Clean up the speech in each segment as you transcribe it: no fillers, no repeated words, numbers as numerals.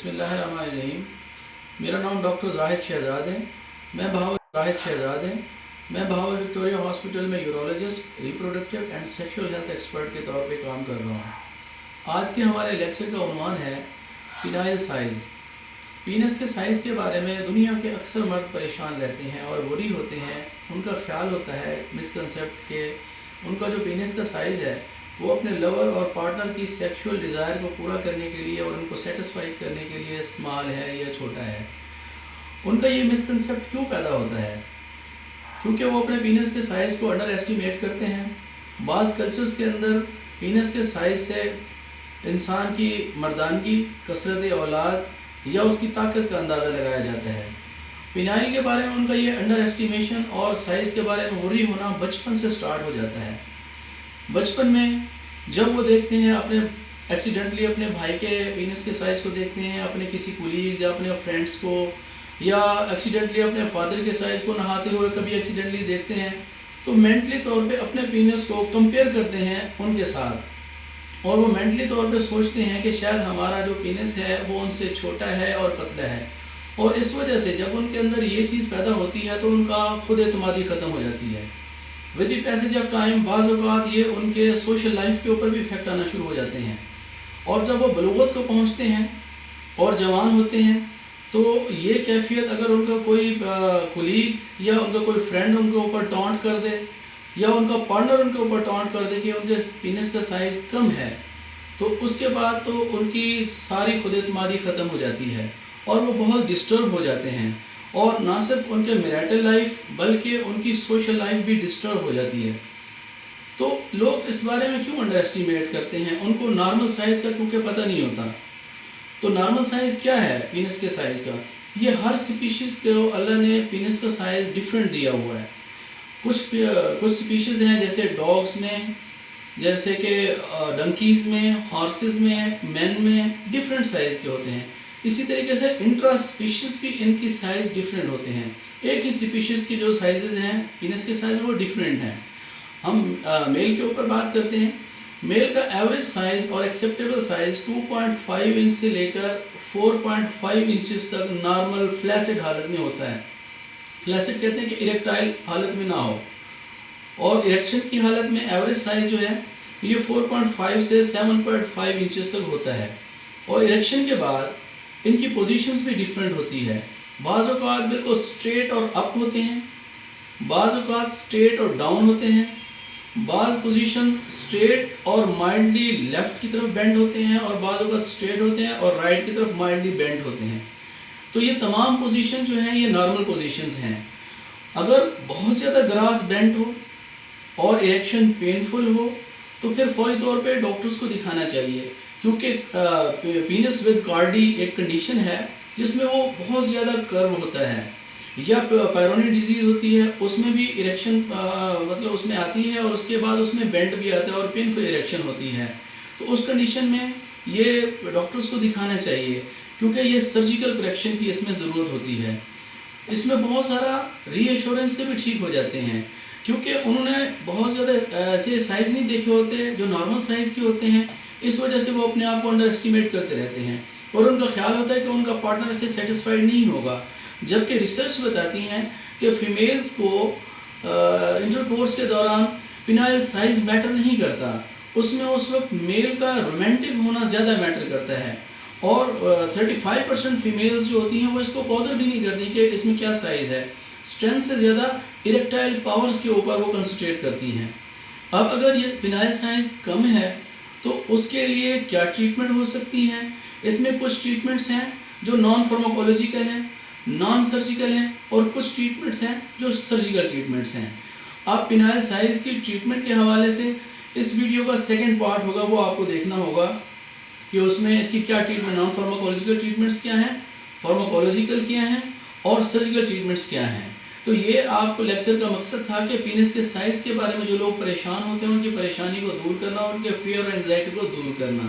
बिस्मिल्लाहिर्रहमानिर्रहीम। मेरा नाम डॉक्टर जाहिद शहजाद है। मैं बहावल विक्टोरिया हॉस्पिटल में urologist, reproductive and sexual health expert के तौर पे काम कर रहा हूँ। आज के हमारे लेक्चर का उन्वान है पीनाइल साइज़। पीनस के साइज़ के बारे में दुनिया के अक्सर मर्द परेशान रहते हैं और वरी होते हैं। उनका ख्याल होता है मिसकंसेप्ट के उनका जो पीनस का साइज़ है वो अपने लवर और पार्टनर की सेक्सुअल डिज़ायर को पूरा करने के लिए और उनको सेटिस्फाइड करने के लिए स्मॉल है या छोटा है। उनका ये मिसकंसेप्ट क्यों पैदा होता है? क्योंकि वो अपने पीनस के साइज़ को अंडर एस्टिमेट करते हैं। बाज़ कल्चर्स के अंदर पीनस के साइज़ से इंसान की मर्दानगी, कसरत औलाद या उसकी ताकत का अंदाज़ा लगाया जाता है। पिनाइल के बारे में उनका ये अंडर एस्टिमेशन और साइज़ के बारे में वरी होना बचपन से स्टार्ट हो जाता है। बचपन में जब वो देखते हैं एक्सीडेंटली अपने भाई के पीनस के साइज़ को देखते हैं, अपने किसी कुलीग या अपने फ्रेंड्स को, या एक्सीडेंटली अपने फादर के साइज़ को नहाते हुए कभी एक्सीडेंटली देखते हैं, तो मेंटली तौर पे अपने पीनस को कंपेयर करते हैं उनके साथ और वो मेंटली तौर पे सोचते हैं कि शायद हमारा जो पीनस है वो उनसे छोटा है और पतला है। और इस वजह से जब उनके अंदर ये चीज़ पैदा होती है तो उनका खुद एतमादी ख़त्म हो जाती है। With the passage of time बाज़ औक़ात ये उनके सोशल लाइफ के ऊपर भी इफ़ेक्ट आना शुरू हो जाते हैं और जब वो बलूगत को पहुँचते हैं और जवान होते हैं तो ये कैफियत अगर उनका कोई कुलीग या उनका कोई फ्रेंड उनके ऊपर टॉन्ट कर दे या उनका पार्टनर उनके ऊपर टॉन्ट कर दे कि उनके पीनस का साइज़ कम है, तो उसके बाद तो उनकी सारी खुद एतमादी ख़त्म हो जाती है और वो बहुत डिस्टर्ब हो जाते हैं। और ना सिर्फ उनके मैरिटल लाइफ बल्कि उनकी सोशल लाइफ भी डिस्टर्ब हो जाती है। तो लोग इस बारे में क्यों अंडर एस्टिमेट करते हैं? उनको नॉर्मल साइज़ का क्योंकि पता नहीं होता। तो नॉर्मल साइज़ क्या है पीनस के साइज़ का? ये हर स्पीशीज़ को अल्लाह ने पीनस का साइज़ डिफरेंट दिया हुआ है। कुछ स्पीशीज़ हैं जैसे डॉग्स में, जैसे कि डंकीज़ में, हॉर्सेस में, मैन में डिफरेंट साइज़ के होते हैं। इसी तरीके से इंट्रा स्पीशीज़ भी इनकी साइज़ डिफरेंट होते हैं। एक ही स्पीशीज़ की जो साइज़ हैं पीनस के साइज़ वो डिफरेंट हैं। हम मेल के ऊपर बात करते हैं। मेल का एवरेज साइज़ और एक्सेप्टेबल साइज़ 2.5 इंच से लेकर 4.5 इंचेस तक नॉर्मल फ्लैसिड हालत में होता है। फ्लैसिड कहते हैं कि इरेक्टाइल हालत में ना हो, और इरेक्शन की हालत में एवरेज साइज़ जो है ये 4.5 से 7.5 इंचेस तक होता है। और इरेक्शन के बाद इनकी पोजीशंस भी डिफरेंट होती है। बाज़ औक़ात बिल्कुल स्ट्रेट और अप होते हैं, बाज़ औक़ात स्ट्रेट और डाउन होते हैं, बाज़ पोजीशन स्ट्रेट और माइल्डली लेफ़्ट की तरफ बेंड होते हैं और बाज़ औक़ात स्ट्रेट होते हैं और राइट की तरफ माइल्डली बेंड होते हैं। तो ये तमाम पोजीशन जो हैं ये नॉर्मल पोजीशंस हैं। अगर बहुत ज़्यादा ग्रास बेंड हो और इरेक्शन पेनफुल हो तो फिर फौरी तौर पे डॉक्टर्स को दिखाना चाहिए, क्योंकि पीनस विद कार्डी एक कंडीशन है जिसमें वो बहुत ज़्यादा कर्व होता है, या पायरोनी डिजीज़ होती है, उसमें भी इरेक्शन मतलब उसमें आती है और उसके बाद उसमें बेंड भी आता है और पेनफुल इरेक्शन होती है। तो उस कंडीशन में ये डॉक्टर्स को दिखाना चाहिए, क्योंकि ये सर्जिकल करेक्शन की इसमें ज़रूरत होती है। इसमें बहुत सारा रीएश्योरेंस से भी ठीक हो जाते हैं, क्योंकि उन्होंने बहुत ज़्यादा ऐसे साइज़ नहीं देखे होते जो नॉर्मल साइज़ के होते हैं। इस वजह से वो अपने आप को अंडर एस्टिमेट करते रहते हैं और उनका ख्याल होता है कि उनका पार्टनर से सेटिस्फाइड नहीं होगा। जबकि रिसर्च बताती हैं कि फ़ीमेल्स को इंटरकोर्स के दौरान पिनाइल साइज़ मैटर नहीं करता, उसमें उस वक्त मेल का रोमांटिक होना ज़्यादा मैटर करता है। और 35% फीमेल्स जो होती हैं वो इसको बॉदर भी नहीं करती कि इसमें क्या साइज़ है। स्ट्रेंथ से ज़्यादा इरेक्टाइल पावर्स के ऊपर वो कंसंट्रेट करती हैं। अब अगर ये पिनाइल साइज़ कम है तो उसके लिए क्या ट्रीटमेंट हो सकती हैं? इसमें कुछ ट्रीटमेंट्स हैं जो नॉन फार्माकोलॉजिकल हैं, नॉन सर्जिकल हैं, और कुछ ट्रीटमेंट्स हैं जो सर्जिकल ट्रीटमेंट्स हैं। आप पिनाइल साइज़ की ट्रीटमेंट के हवाले से इस वीडियो का सेकंड पार्ट होगा, वो आपको देखना होगा कि उसमें इसकी क्या ट्रीटमेंट, नॉन फार्माकोलॉजिकल ट्रीटमेंट्स क्या हैं, फार्माकोलॉजिकल क्या हैं और सर्जिकल ट्रीटमेंट्स क्या हैं। तो ये आपको लेक्चर का मकसद था कि पीनस के साइज़ के बारे में जो लोग परेशान होते हैं उनकी परेशानी को दूर करना और उनके फियर और एंग्जाइटी को दूर करना।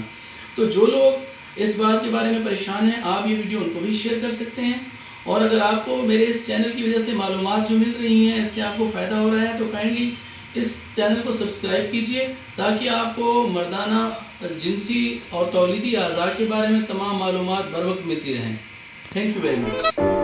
तो जो लोग इस बात के बारे में परेशान हैं आप ये वीडियो उनको भी शेयर कर सकते हैं। और अगर आपको मेरे इस चैनल की वजह से मालूमात जो मिल रही हैं, इससे आपको फ़ायदा हो रहा है, तो काइंडली इस चैनल को सब्सक्राइब कीजिए ताकि आपको मर्दाना जिनसी और तौलीदी अज़ा के बारे में तमाम मालूमात बर वक्त मिलती रहें। Thank you very much.